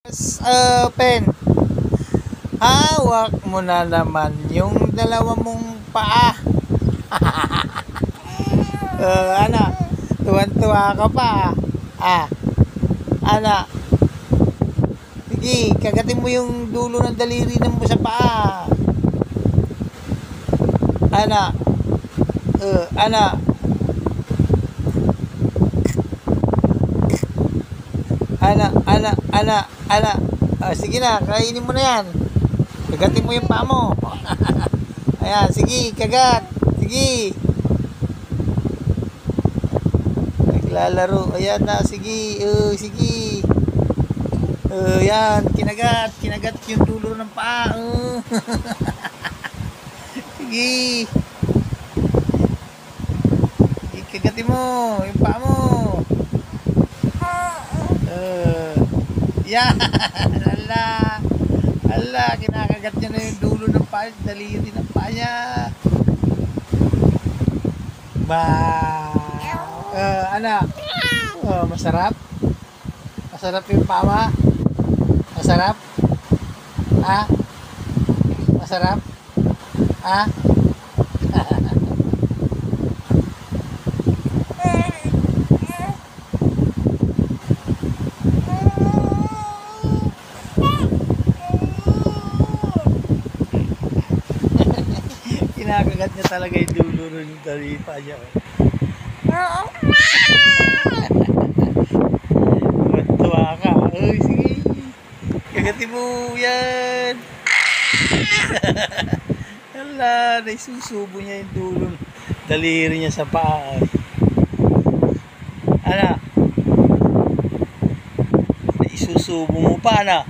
Open. Hawak mo na naman yung dalawa mong paa. Ano? Tuwan-tuwa ka pa. Ano? Sige, kagatin mo yung dulo ng daliri mo sa paa. Ano? Ano? Ana. Sige na, kainin mo na yan. Kagatin mo yung paa mo. Ayan, sige, kagat. Sige. Naglalaro. Ayan na, sige. Sige. Yan, kinagat. Kinagat yung dulo ng paa. Sige. Sige, kagatin mo yung paa mo. Yan. Ala, kinakagat niya na yung dulo ng paa, daliri ng paa niya. Ano? Masarap? Masarap yung paa? Masarap? Masarap? Kinakagat niya talaga yung dulo ng daliri pa niya. Tuwa ka. Sige. Kagatin mo yan. Hala, naisusubo niya yung dulo ng daliri niya sa paa. Ano? Naisusubo mo pa na.